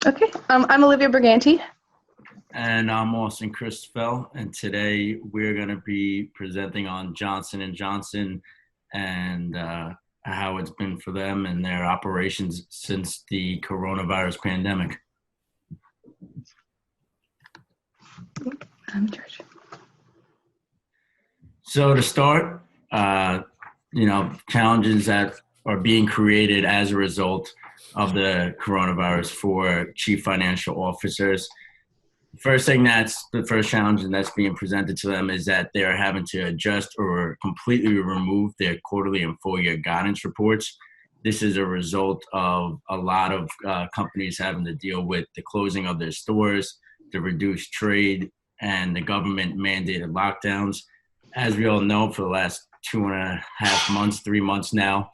Okay, I'm Olivia Briganti. And I'm Austin Christopher, and today we're going to be presenting on Johnson & Johnson and how it's been for them and their operations since the coronavirus pandemic. I'm in charge. So to start, challenges that are being created as a result of the coronavirus for chief financial officers. The first challenge that's being presented to them is that they're having to adjust or completely remove their quarterly and full year guidance reports. This is a result of a lot of companies having to deal with the closing of their stores, the reduced trade, and the government mandated lockdowns. As we all know, for the last 2.5 months, 3 months now,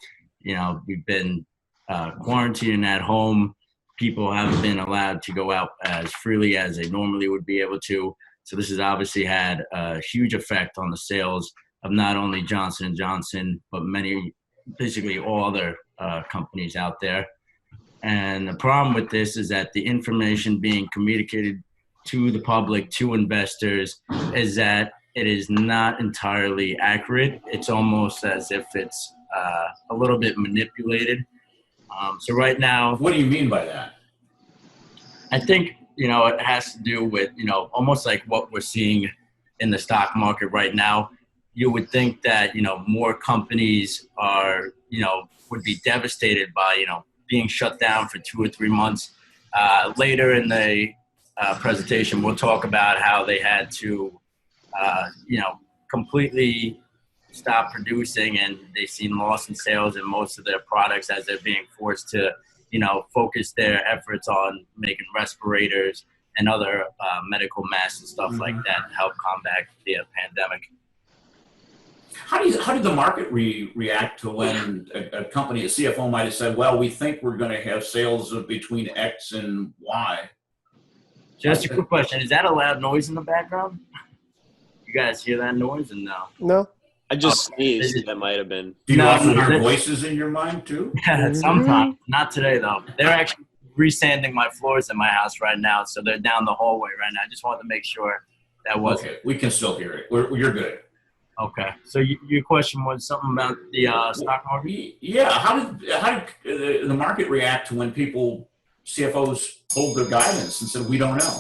we've been quarantining at home. People haven't been allowed to go out as freely as they normally would be able to. So this has obviously had a huge effect on the sales of not only Johnson & Johnson, but basically all other companies out there. And the problem with this is that the information being communicated to the public, to investors, is that it is not entirely accurate. It's almost as if it's a little bit manipulated. So right now, what do you mean by that? I think, it has to do with, almost like what we're seeing in the stock market right now. You would think that, more companies would be devastated by, being shut down for 2 or 3 months. Later in the presentation, we'll talk about how they had to, completely stop producing, and they've seen loss in sales in most of their products as they're being forced to, focus their efforts on making respirators and other medical masks and stuff like that to help combat the pandemic. How did the market react to when a company, a CFO might have said, well, we think we're going to have sales of between X and Y? Just a quick question. Is that a loud noise in the background? You guys hear that noise or no? No. I just sneezed. That might have been. Do you often hear voices in your mind too? Yeah, sometimes. Not today though. They're actually resanding my floors in my house right now, so they're down the hallway right now. I just wanted to make sure that wasn't. Okay, we can still hear it. You're good. Okay. So your question was something about the stock market? Yeah. How did the market react to when CFOs pulled their guidance and said, we don't know?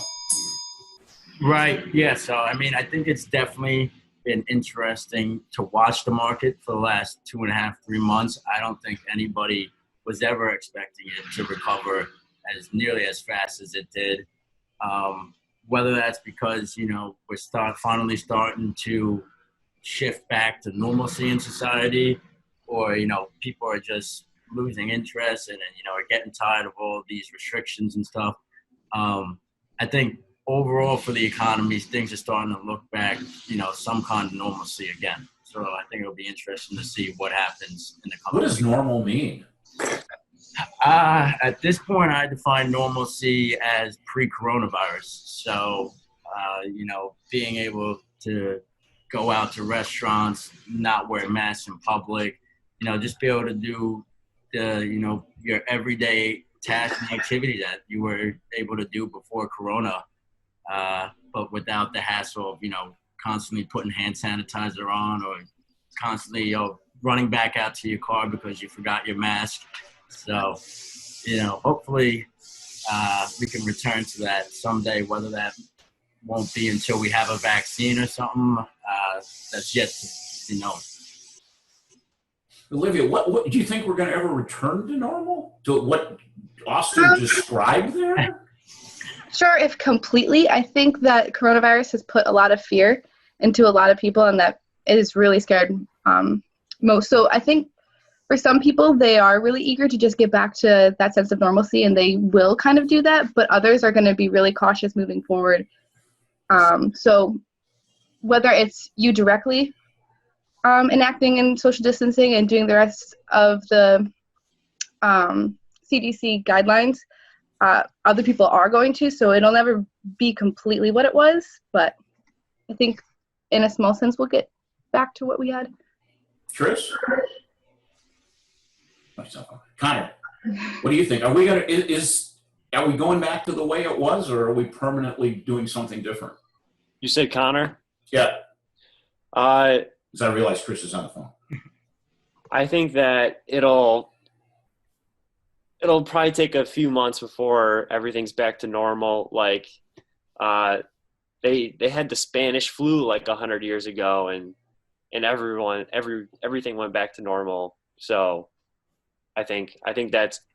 Right. Yeah. So, I think it's definitely been interesting to watch the market for the last 2.5, 3 months. I don't think anybody was ever expecting it to recover as nearly as fast as it did. Whether that's because, we're finally starting to shift back to normalcy in society, or, people are just losing interest and are getting tired of all of these restrictions and stuff. I think overall for the economy, things are starting to look back, some kind of normalcy again. So I think it'll be interesting to see what happens in the coming. What does normal mean? At this point, I define normalcy as pre-coronavirus. So, being able to go out to restaurants, not wear masks in public, just be able to do your everyday tasks and activities that you were able to do before Corona. But without the hassle of, constantly putting hand sanitizer on or constantly, running back out to your car because you forgot your mask. So, hopefully we can return to that someday, whether that won't be until we have a vaccine or something. That's yet to be known. Olivia, what do you think we're going to ever return to normal? To what Austin described there? Sure, if completely. I think that coronavirus has put a lot of fear into a lot of people, and that it has really scared most. So I think for some people, they are really eager to just get back to that sense of normalcy, and they will kind of do that, but others are going to be really cautious moving forward. So whether it's you directly enacting in social distancing and doing the rest of the CDC guidelines, other people are going to, so it'll never be completely what it was, but I think in a small sense we'll get back to what we had. Chris? Connor, what do you think? Are we going to, is are we going back to the way it was, or are we permanently doing something different? You said Connor? Yeah. Uh, Because I realize Chris is on the phone. I think that it'll probably take a few months before everything's back to normal. Like, they had the Spanish flu like 100 years ago, and everything went back to normal. So I think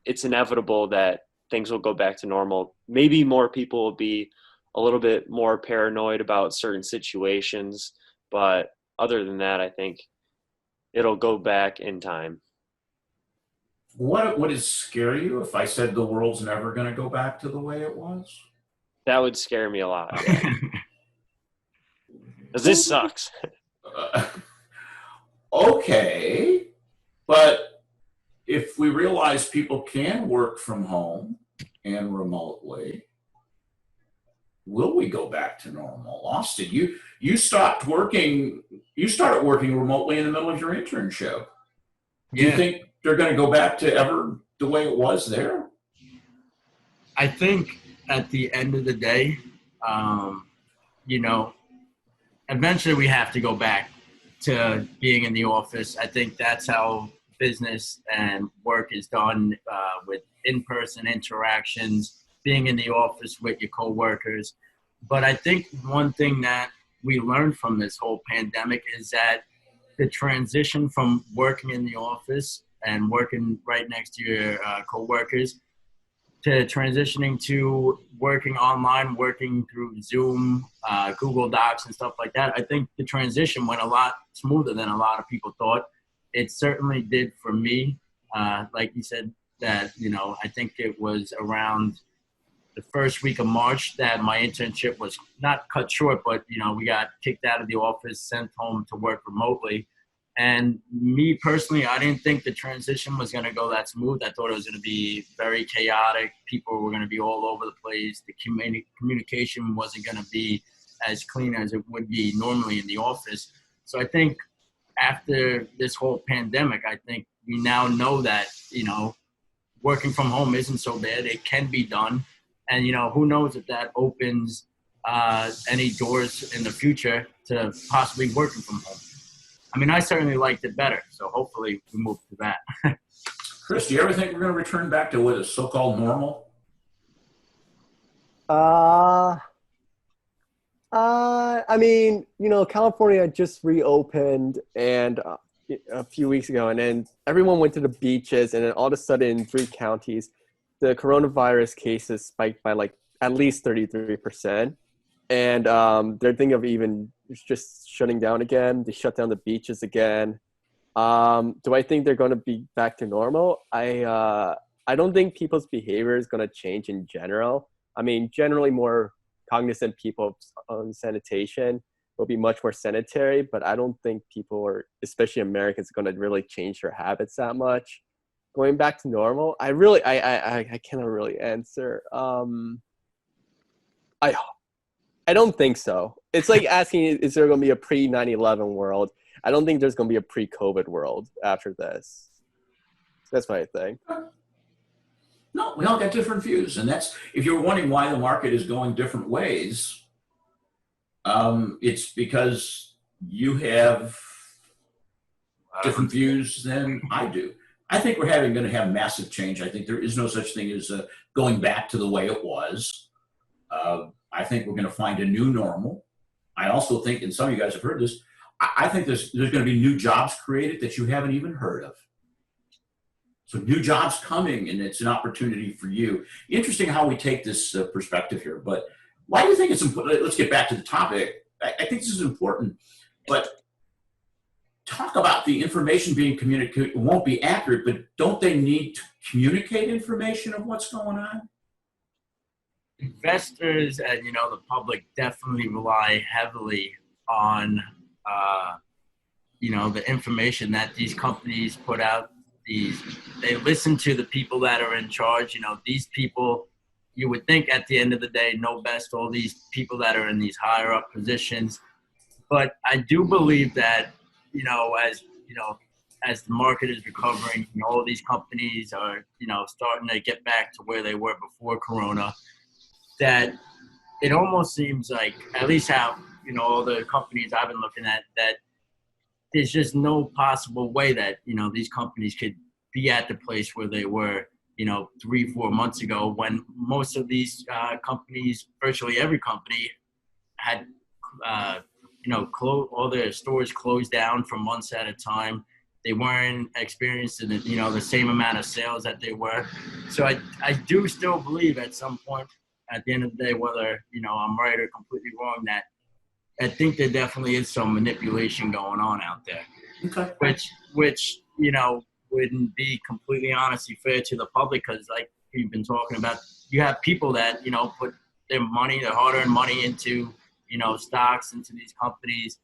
it's inevitable that things will go back to normal. Maybe more people will be a little bit more paranoid about certain situations, but other than that, I think it'll go back in time. Would it scare you if I said the world's never going to go back to the way it was? That would scare me a lot. Yeah. 'Cause this sucks. Okay, but if we realize people can work from home and remotely, will we go back to normal? Austin, you started working remotely in the middle of your internship. Do you think they're going to go back to ever the way it was there? I think at the end of the day, eventually we have to go back to being in the office. I think that's how business and work is done, with in-person interactions, being in the office with your coworkers. But I think one thing that we learned from this whole pandemic is that the transition from working in the office and working right next to your coworkers to transitioning to working online, working through Zoom, Google Docs and stuff like that, I think the transition went a lot smoother than a lot of people thought. It certainly did for me. Like you said, that, I think it was around the first week of March that my internship was not cut short, but, we got kicked out of the office, sent home to work remotely. And me personally, I didn't think the transition was going to go that smooth. I thought it was going to be very chaotic. People were going to be all over the place. The communication wasn't going to be as clean as it would be normally in the office. So I think after this whole pandemic, I think we now know that, working from home isn't so bad. It can be done. And, who knows if that opens any doors in the future to possibly working from home. I mean, I certainly liked it better, so hopefully we move to that. Chris, do you ever think we're going to return back to what is so-called normal? I mean, California just reopened and a few weeks ago, and then everyone went to the beaches, and then all of a sudden in 3 counties, the coronavirus cases spiked by like at least 33%. And they're thinking of even just shutting down again. They shut down the beaches again. Do I think they're going to be back to normal? I don't think people's behavior is going to change in general. I mean, generally more cognizant people on sanitation will be much more sanitary, but I don't think people, or especially Americans, are going to really change their habits that much. Going back to normal, I cannot really answer. I don't think so. It's like asking, is there going to be a pre-9/11 world? I don't think there's going to be a pre-COVID world after this. That's my thing. No, we all got different views. And that's, if you're wondering why the market is going different ways, it's because you have different views than I do. I think we're going to have massive change. I think there is no such thing as going back to the way it was. I think we're going to find a new normal. I also think, and some of you guys have heard this, I think there's going to be new jobs created that you haven't even heard of. So new jobs coming, and it's an opportunity for you. Interesting how we take this perspective here, but why do you think it's important? Let's get back to the topic. I think this is important, but talk about the information being communicated. It won't be accurate, but don't they need to communicate information of what's going on? Investors and the public definitely rely heavily on the information that these companies put out. They listen to the people that are in charge. These people, you would think at the end of the day, know best, all these people that are in these higher up positions. But I do believe that as as the market is recovering, all these companies are, starting to get back to where they were before Corona, that it almost seems like, at least how, all the companies I've been looking at, that there's just no possible way that, these companies could be at the place where they were, 3-4 months ago, when most of these companies, virtually every company, had, all their stores closed down for months at a time. They weren't experiencing, the same amount of sales that they were. So I do still believe at some point, at the end of the day, whether, I'm right or completely wrong, that I think there definitely is some manipulation going on out there. Okay. Which wouldn't be completely honestly fair to the public, because like we've been talking about, you have people that, put their money, their hard-earned money into, stocks, into these companies,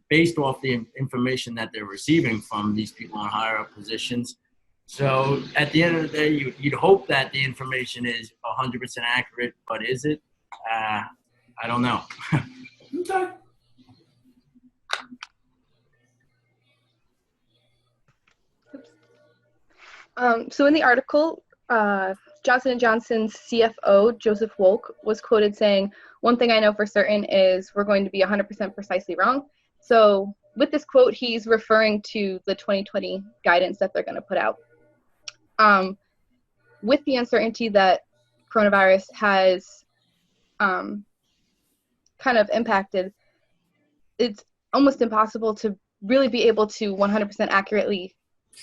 based off the information that they're receiving from these people in higher up positions. So at the end of the day, you'd hope that the information is 100% accurate, but is it? I don't know. Okay. So in the article, Johnson & Johnson's CFO, Joseph Wolk, was quoted saying, "One thing I know for certain is we're going to be 100% precisely wrong." So with this quote, he's referring to the 2020 guidance that they're going to put out. With the uncertainty that coronavirus has kind of impacted, it's almost impossible to really be able to 100% accurately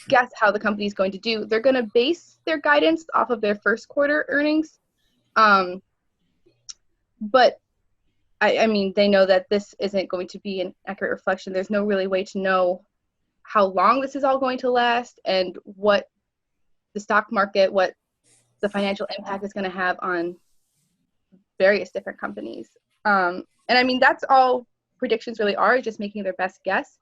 guess how the company is going to do. They're going to base their guidance off of their first quarter earnings. But I mean, they know that this isn't going to be an accurate reflection. There's no really way to know how long this is all going to last and what the stock market, what the financial impact is going to have on various different companies. And I mean, that's all predictions really are, just making their best guess.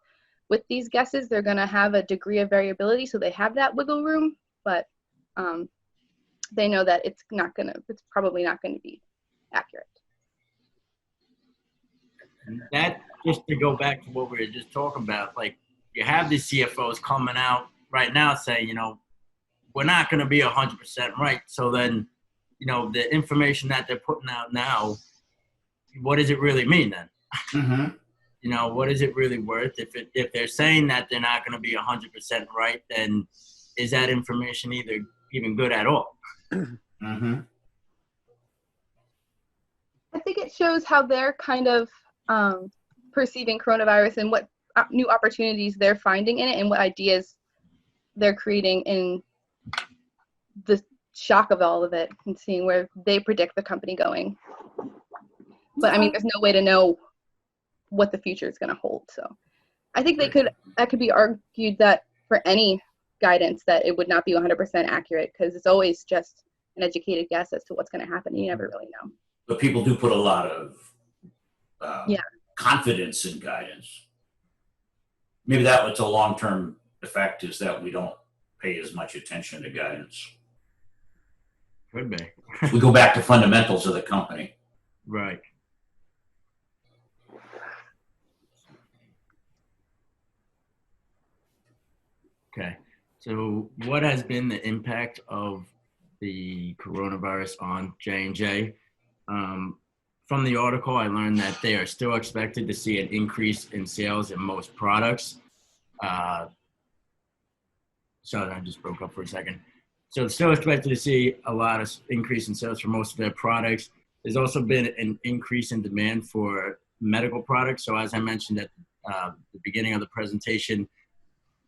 With these guesses, they're going to have a degree of variability, so they have that wiggle room, but they know that it's probably not going to be accurate. And that, just to go back to what we were just talking about, like, you have the CFOs coming out right now saying, we're not going to be 100% right. So then, the information that they're putting out now, what does it really mean then? Mm-hmm. What is it really worth? If they're saying that they're not going to be 100% right, then is that information even good at all? Mm-hmm. I think it shows how they're kind of perceiving coronavirus and what new opportunities they're finding in it and what ideas they're creating in the shock of all of it and seeing where they predict the company going. But I mean, there's no way to know what the future is going to hold. So I think that could be argued that for any guidance that it would not be 100% accurate, because it's always just an educated guess as to what's going to happen. You never really know. But people do put a lot of confidence in guidance. Maybe that what's a long-term effect is that we don't pay as much attention to guidance. Could be. We go back to fundamentals of the company. Right. Okay. So what has been the impact of the coronavirus on J&J? From the article, I learned that they are still expected to see an increase in sales in most products. Sorry, I just broke up for a second. So it's still expected to see a lot of increase in sales for most of their products. There's also been an increase in demand for medical products. So as I mentioned at the beginning of the presentation,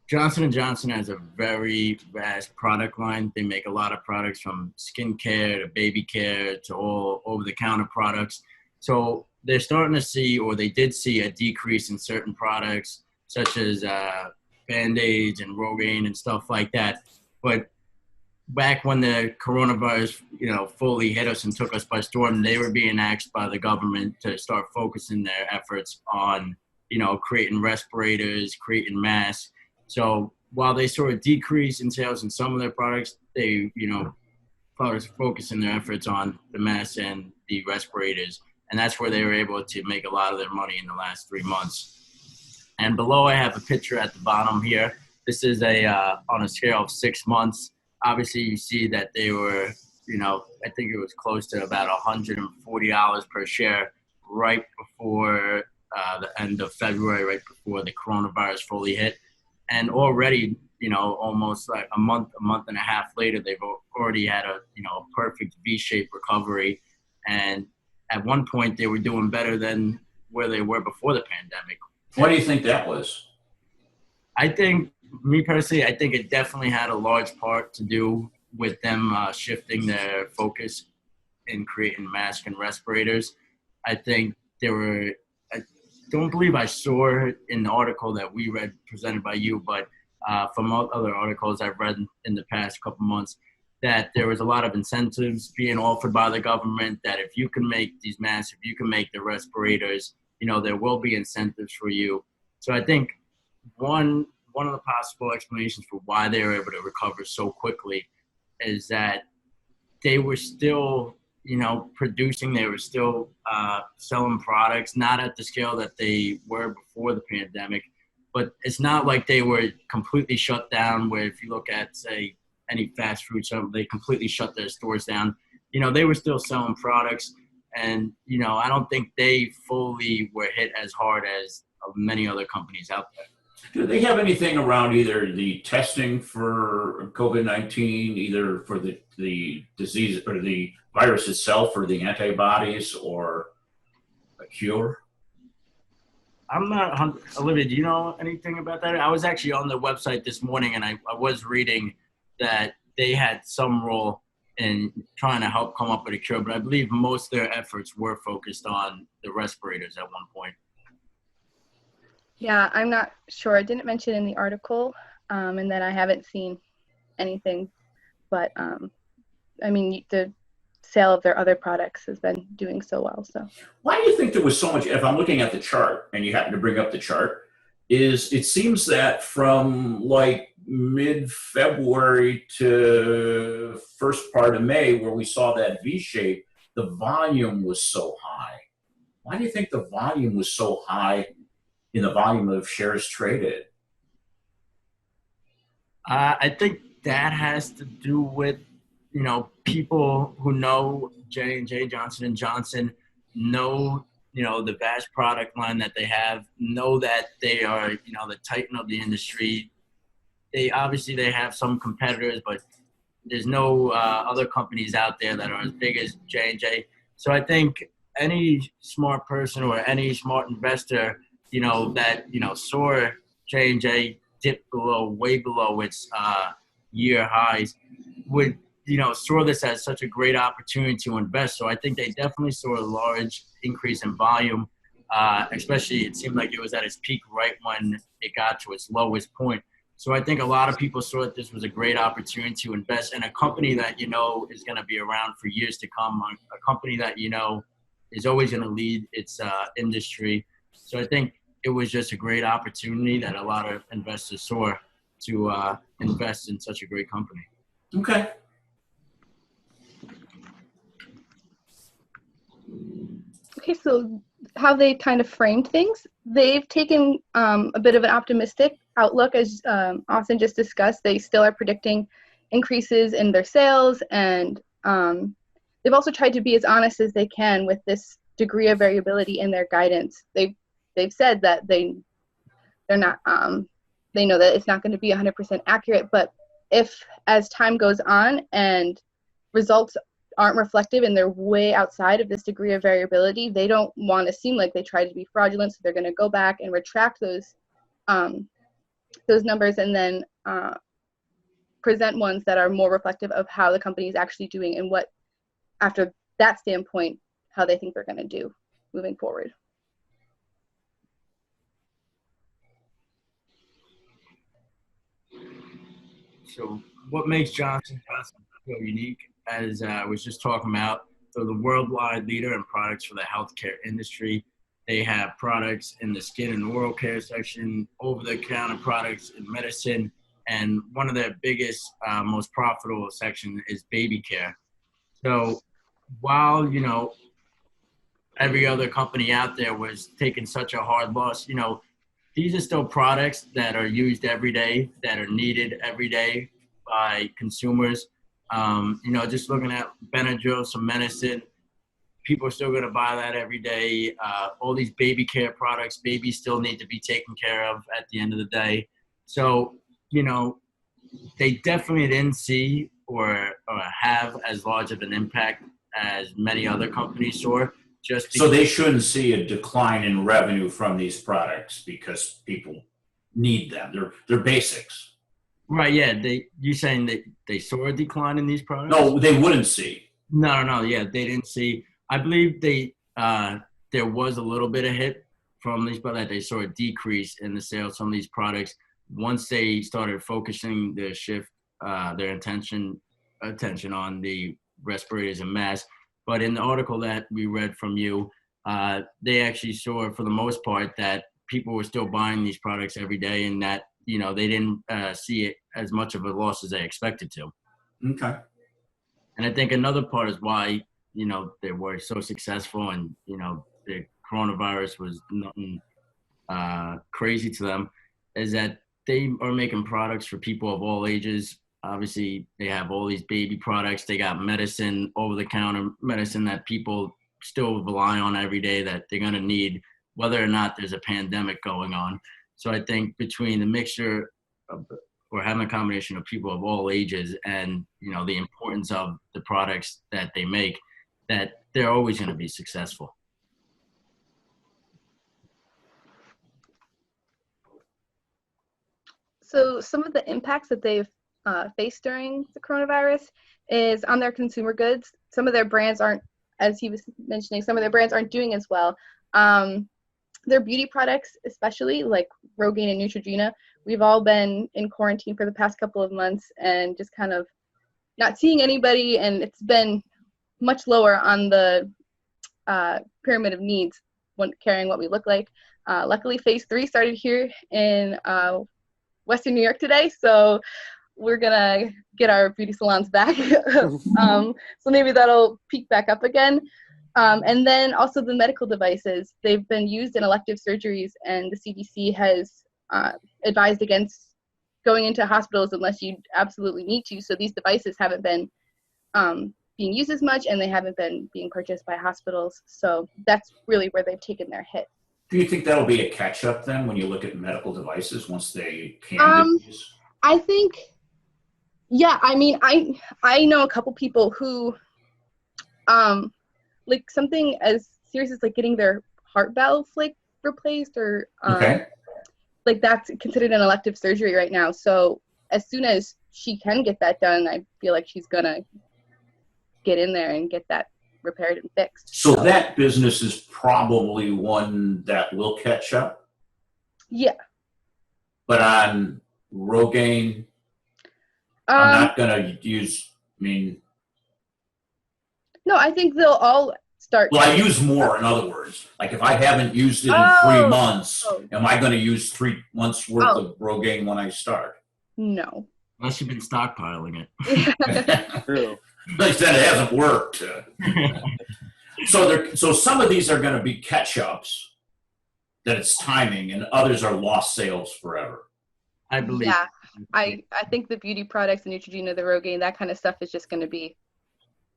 Johnson & Johnson has a very vast product line. They make a lot of products from skincare to baby care to all over-the-counter products. So they're starting to see, or they did see, a decrease in certain products such as Band-Aids and Rogaine and stuff like that. But back when the coronavirus, fully hit us and took us by storm, they were being asked by the government to start focusing their efforts on, creating respirators, creating masks. So while they saw a decrease in sales in some of their products, they, focusing their efforts on the masks and the respirators. And that's where they were able to make a lot of their money in the last 3 months. And below, I have a picture at the bottom here this is on a scale of 6 months. Obviously, you see that they were, I think it was close to about $140 per share right before the end of February, right before the coronavirus fully hit. And already, almost like a month and a half later, they've already had a perfect V-shaped recovery. And at one point, they were doing better than where they were before the pandemic. What do you think that was? I think, me personally, I think it definitely had a large part to do with them shifting their focus in creating masks and respirators. I think I don't believe I saw in the article that we read presented by you, but from other articles I've read in the past couple months, that there was a lot of incentives being offered by the government that if you can make these masks, if you can make the respirators, there will be incentives for you. So I think one of the possible explanations for why they were able to recover so quickly is that they were still, producing, they were still selling products, not at the scale that they were before the pandemic, but it's not like they were completely shut down where if you look at, say, any fast food, so they completely shut their stores down. They were still selling products, and, I don't think they fully were hit as hard as many other companies out there. Do they have anything around either the testing for COVID-19, either for the disease or the virus itself, or the antibodies, or a cure? I'm not, Olivia, do you know anything about that? I was actually on the website this morning, and I was reading that they had some role in trying to help come up with a cure, but I believe most of their efforts were focused on the respirators at one point. Yeah, I'm not sure. I didn't mention in the article, and then I haven't seen anything. But, the sale of their other products has been doing so well. So why do you think there was so much, if I'm looking at the chart, and you happen to bring up the chart, is it seems that from like mid-February to first part of May, where we saw that V shape, the volume was so high. Why do you think the volume was so high in the volume of shares traded? I think that has to do with, people who know J&J, Johnson & Johnson, know, the vast product line that they have, know that they are, the titan of the industry. They have some competitors, but there's no other companies out there that are as big as J&J. So I think any smart person or any smart investor, that, saw J&J dip way below its year highs would, saw this as such a great opportunity to invest. So I think they definitely saw a large increase in volume, especially it seemed like it was at its peak right when it got to its lowest point. So I think a lot of people saw that this was a great opportunity to invest in a company that, is going to be around for years to come, a company that, is always going to lead its industry. So I think it was just a great opportunity that a lot of investors saw to invest in such a great company. Okay. Okay, so how they kind of framed things, they've taken a bit of an optimistic outlook, as Austin just discussed. They still are predicting increases in their sales, and they've also tried to be as honest as they can with this degree of variability in their guidance. They've said that they're not, they know that it's not going to be 100% accurate, but if as time goes on and results aren't reflective and they're way outside of this degree of variability, they don't want to seem like they tried to be fraudulent, so they're going to go back and retract those numbers and then present ones that are more reflective of how the company is actually doing and what, after that standpoint, how they think they're going to do moving forward. So what makes Johnson & Johnson so unique, as I was just talking about, they're the worldwide leader in products for the healthcare industry. They have products in the skin and oral care section, over-the-counter products in medicine, and one of their biggest, most profitable section is baby care. So while, every other company out there was taking such a hard loss, these are still products that are used every day, that are needed every day by consumers. Just looking at Benadryl, some medicine, people are still going to buy that every day. All these baby care products, babies still need to be taken care of at the end of the day. So, they definitely didn't see or have as large of an impact as many other companies saw. So they shouldn't see a decline in revenue from these products because people need them. They're basics. Right, yeah. You saying that they saw a decline in these products? No, they wouldn't see. No. Yeah, they didn't see. I believe there was a little bit of hit from these, but they saw a decrease in the sales of some of these products once they started focusing their attention on the respirators and masks. But in the article that we read from you, they actually saw, for the most part, that people were still buying these products every day, and that they didn't see it as much of a loss as they expected to. Okay. And I think another part is why they were so successful, and the coronavirus was nothing crazy to them, is that they are making products for people of all ages. Obviously, they have all these baby products. They got medicine, over-the-counter medicine that people still rely on every day that they're going to need, whether or not there's a pandemic going on. So I think between the mixture of, or having a combination of people of all ages and, the importance of the products that they make, that they're always going to be successful. So some of the impacts that they've faced during the coronavirus is on their consumer goods. Some of their brands aren't, as he was mentioning, some of their brands aren't doing as well. Their beauty products, especially like Rogaine and Neutrogena, we've all been in quarantine for the past couple of months and just kind of not seeing anybody, and it's been much lower on the pyramid of needs when carrying what we look like. Luckily, phase 3 started here in Western New York today, so we're gonna get our beauty salons back. So maybe that'll peak back up again. And then also the medical devices, they've been used in elective surgeries, and the CDC has advised against going into hospitals unless you absolutely need to. So these devices haven't been being used as much, and they haven't been being purchased by hospitals. So that's really where they've taken their hit. Do you think that'll be a catch-up then when you look at medical devices once they can get these? I think, yeah. I mean, I know a couple people who, like something as serious as like getting their heart valve like replaced, or Okay. like that's considered an elective surgery right now. So as soon as she can get that done, I feel like she's gonna get in there and get that repaired and fixed. So that business is probably one that will catch up. Yeah. But on Rogaine, I'm not gonna use. I mean, no, I think they'll all start. well, I use more. In other words, like if I haven't used it in 3 months, am I going to use 3 months worth of Rogaine when I start? No. Unless you've been stockpiling it. True. Like I said, it hasn't worked. So some of these are going to be catch-ups, that it's timing, and others are lost sales forever. I believe. Yeah, I think the beauty products, the Neutrogena, the Rogaine, that kind of stuff is just going to be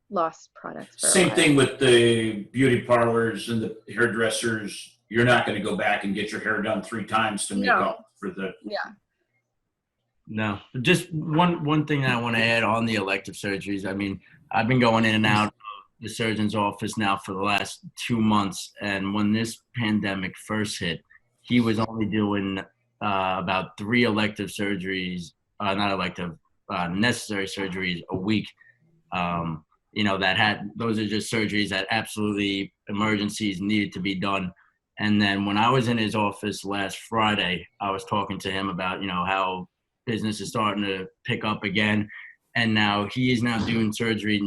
lost products. Same thing with the beauty parlors and the hairdressers. You're not going to go back and get your hair done 3 times to make up for the. Yeah. No, just one thing that I want to add on the elective surgeries. I mean, I've been going in and out of the surgeon's office now for the last 2 months, and when this pandemic first hit, he was only doing about 3 elective surgeries, necessary surgeries a week. Those are just surgeries that absolutely emergencies needed to be done. And then when I was in his office last Friday, I was talking to him about, how business is starting to pick up again. And now he is now doing surgery.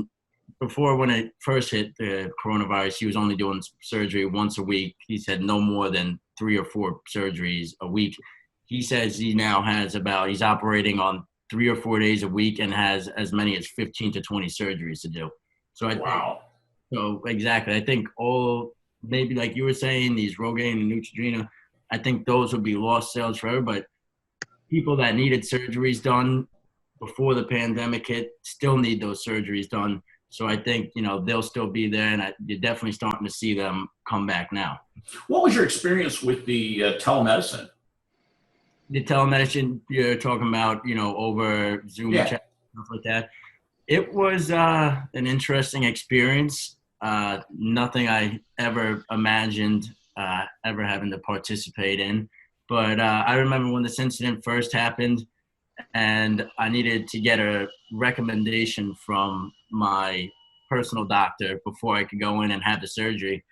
Before, when it first hit the coronavirus, he was only doing surgery once a week. He said no more than 3 or 4 surgeries a week. He says he now has he's operating on 3 or 4 days a week and has as many as 15 to 20 surgeries to do. So exactly. I think maybe like you were saying, these Rogaine and Neutrogena, I think those would be lost sales forever. But people that needed surgeries done before the pandemic hit still need those surgeries done. So I think, they'll still be there, and you're definitely starting to see them come back now. What was your experience with the telemedicine? The telemedicine you're talking about, over Zoom Yeah. chat, stuff like that. It was an interesting experience. Nothing I ever imagined ever having to participate in. But I remember when this incident first happened, and I needed to get a recommendation from my personal doctor before I could go in and have the surgery.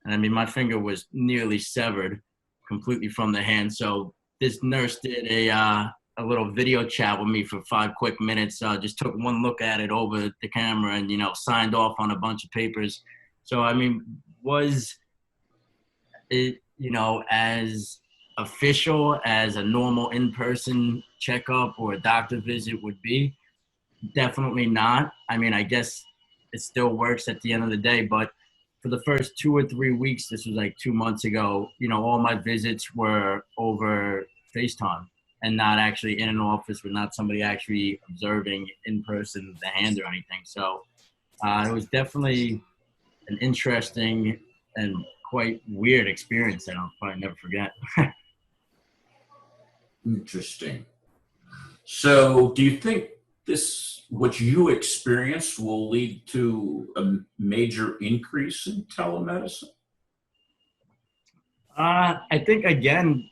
And I mean, my finger was nearly severed completely from the hand. So this nurse did a little video chat with me for 5 quick minutes. Just took one look at it over the camera and, signed off on a bunch of papers. So, I mean, was it, as official as a normal in-person checkup or a doctor visit would be? Definitely not. I mean, I guess it still works at the end of the day, but for the first 2 or 3 weeks, this was like 2 months ago, all my visits were over FaceTime and not actually in an office with not somebody actually observing in person the hand or anything. So it was definitely an interesting and quite weird experience that I'll probably never forget. Interesting. So do you think what you experienced will lead to a major increase in telemedicine? I think, again,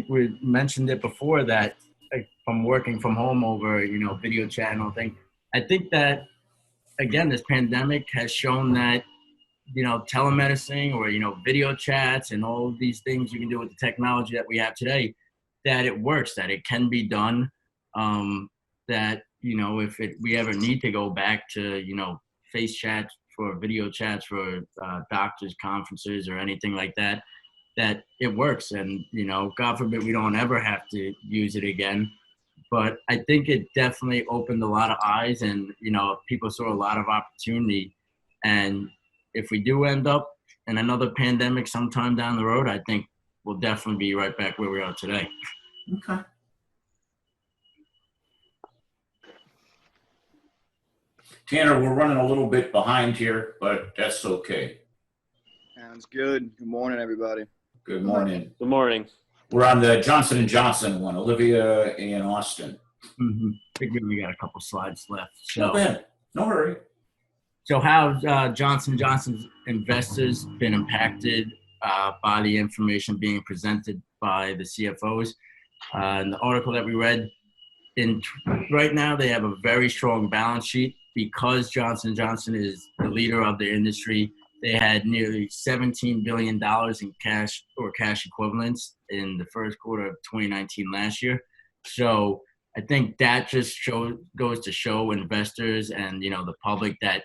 we mentioned it before that from working from home over, video chat and all things. I think that, again, this pandemic has shown that, telemedicine or, video chats and all of these things you can do with the technology that we have today, that it works, that it can be done, that, if we ever need to go back to, face chats for video chats for doctors' conferences or anything like that, that it works. And, God forbid we don't ever have to use it again. But I think it definitely opened a lot of eyes and, people saw a lot of opportunity. And if we do end up in another pandemic sometime down the road, I think we'll definitely be right back where we are today. Okay. Tanner, we're running a little bit behind here, but that's okay. Sounds good. Good morning, everybody. Good morning. Good morning. We're on the Johnson & Johnson one, Olivia and Austin. Mm-hmm. I think we only got a couple slides left. So, Not bad. No hurry. So how have Johnson & Johnson's investors been impacted by the information being presented by the CFOs? In the article that we read, right now they have a very strong balance sheet because Johnson & Johnson is the leader of the industry. They had nearly $17 billion in cash or cash equivalents in the first quarter of 2019 last year. So I think that just goes to show investors and, the public that,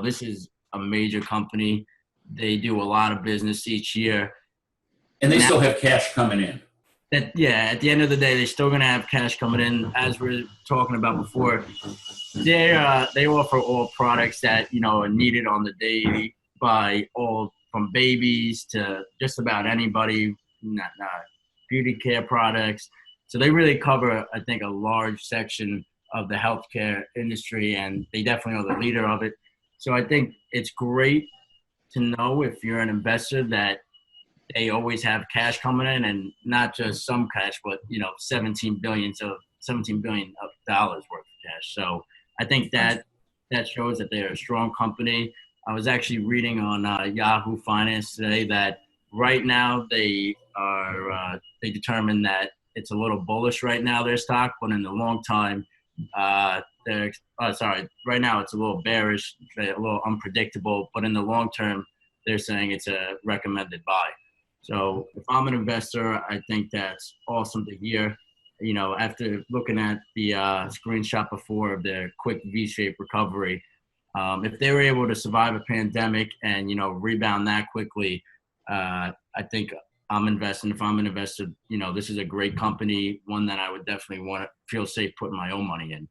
this is a major company. They do a lot of business each year. And they still have cash coming in. At the end of the day, they're still going to have cash coming in. As we're talking about before, they offer all products that, are needed on the daily by all from babies to just about anybody, beauty care products. So they really cover, I think, a large section of the healthcare industry, and they definitely are the leader of it. So I think it's great to know if you're an investor that they always have cash coming in, and not just some cash, but $17 billion of dollars worth of cash. So I think that shows that they're a strong company. I was actually reading on Yahoo Finance today that right now they determined that it's a little bullish right now, their stock, but in the long time, right now it's a little bearish, a little unpredictable, but in the long term, they're saying it's a recommended buy. So if I'm an investor, I think that's awesome to hear. After looking at the screenshot before of their quick V-shaped recovery, if they were able to survive a pandemic and, rebound that quickly, I think I'm investing. If I'm an investor, this is a great company, one that I would definitely want to feel safe putting my own money in.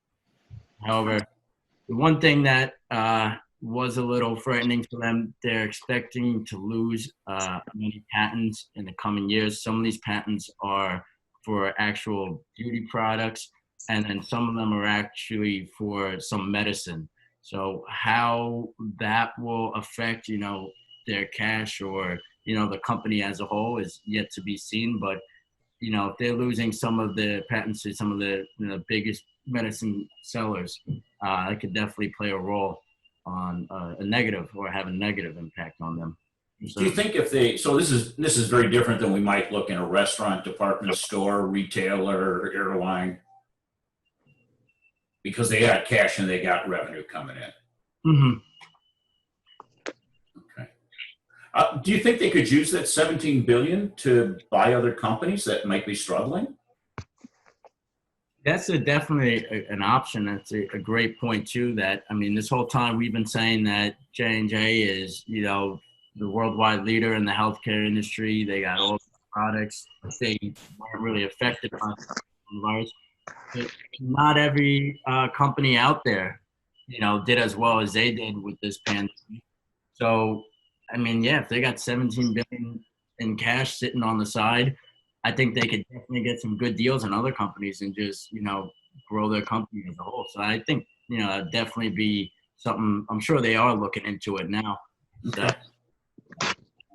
However, the one thing that was a little frightening for them. They're expecting to lose many patents in the coming years. Some of these patents are for actual beauty products, and then some of them are actually for some medicine. So how that will affect, their cash or, the company as a whole is yet to be seen. But, if they're losing some of the patents to some of the biggest medicine sellers, it could definitely play a role on a negative or have a negative impact on them. So, Do you think so this is very different than we might look in a restaurant, department store, retailer, airline, because they got cash and they got revenue coming in. mm-hmm. Okay. Do you think they could use that $17 billion to buy other companies that might be struggling? That's definitely an option. That's a great point too. That, I mean, this whole time we've been saying that J&J is, the worldwide leader in the healthcare industry. They got all the products. They weren't really affected by the virus. But not every company out there, did as well as they did with this pandemic. So, I mean, yeah, if they got 17 billion in cash sitting on the side, I think they could definitely get some good deals in other companies and just, grow their company as a whole. So I think, it'd definitely be something. I'm sure they are looking into it now. So that'd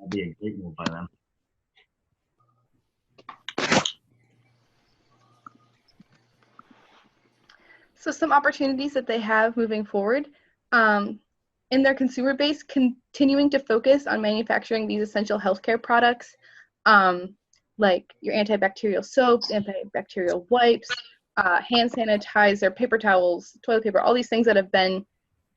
be a great move by them. So some opportunities that they have moving forward, in their consumer base, continuing to focus on manufacturing these essential healthcare products, like your antibacterial soaps, antibacterial wipes, hand sanitizer, paper towels, toilet paper, all these things that have been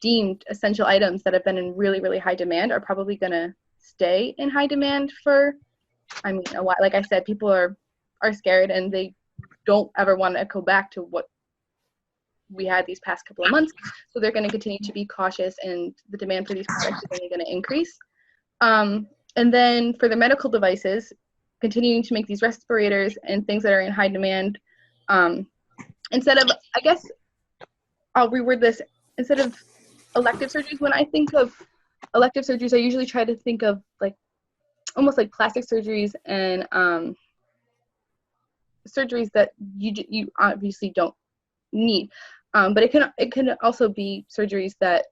deemed essential items that have been in really, really high demand are probably going to stay in high demand for, a while. Like I said, people are scared and they don't ever want to go back to what we had these past couple of months. So they're going to continue to be cautious, and the demand for these products is only going to increase. And then for the medical devices, continuing to make these respirators and things that are in high demand. Instead of, I guess, I'll reword this, instead of elective surgeries, when I think of elective surgeries, I usually try to think of almost like plastic surgeries and surgeries that you obviously don't need. But it can also be surgeries that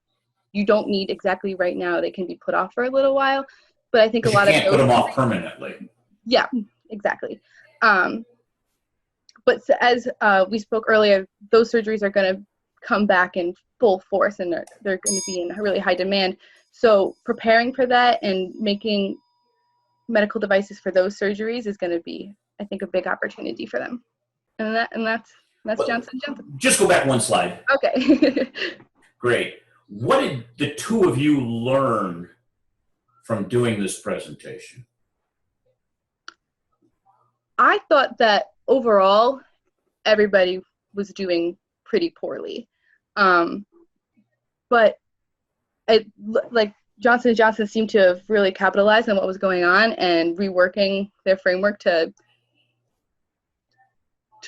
you don't need exactly right now. They can be put off for a little while. But I think a lot of those, you can't put them off permanently. Yeah, exactly. But as we spoke earlier, those surgeries are going to come back in full force, and they're going to be in really high demand. So preparing for that and making medical devices for those surgeries is going to be, I think, a big opportunity for them. And that's Johnson & Johnson. Just go back one slide. Okay. Great. What did the two of you learn from doing this presentation? I thought that overall, everybody was doing pretty poorly. But Johnson & Johnson seemed to have really capitalized on what was going on and reworking their framework to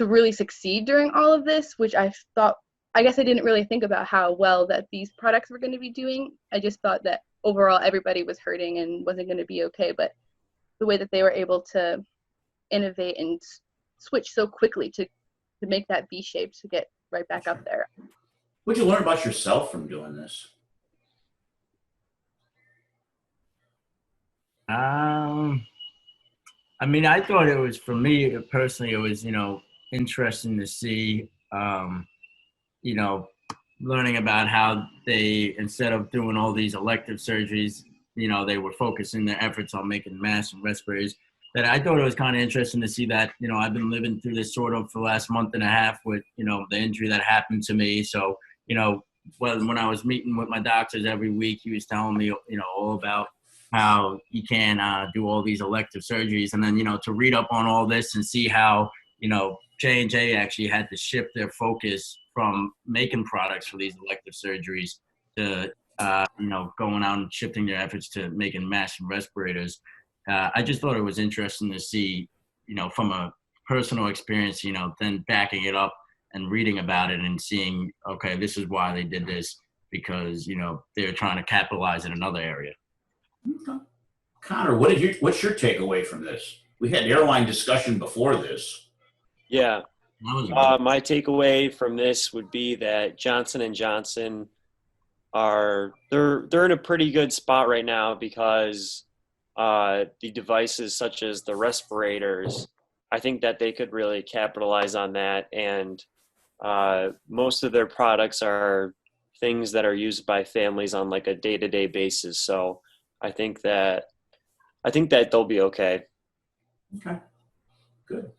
really succeed during all of this, which I guess I didn't really think about how well that these products were going to be doing. I just thought that overall everybody was hurting and wasn't going to be okay. But the way that they were able to innovate and switch so quickly to make that V shape to get right back up there. What did you learn about yourself from doing this? I thought it was, for me personally, it was, interesting to see, learning about how they, instead of doing all these elective surgeries, they were focusing their efforts on making masks and respirators. That I thought it was kind of interesting to see that, I've been living through this sort of for the last month and a half with, the injury that happened to me. So, when I was meeting with my doctors every week, he was telling me, all about how you can do all these elective surgeries. And then, to read up on all this and see how, J&J actually had to shift their focus from making products for these elective surgeries to, going out and shifting their efforts to making masks and respirators. I just thought it was interesting to see, from a personal experience, then backing it up and reading about it and seeing, okay, this is why they did this, because, they're trying to capitalize in another area. Okay. Connor, what's your takeaway from this? We had airline discussion before this. Yeah. That was a good My takeaway from this would be that Johnson & Johnson they're in a pretty good spot right now because the devices such as the respirators, I think that they could really capitalize on that. And most of their products are things that are used by families on like a day-to-day basis. So I think that they'll be okay. Okay, good.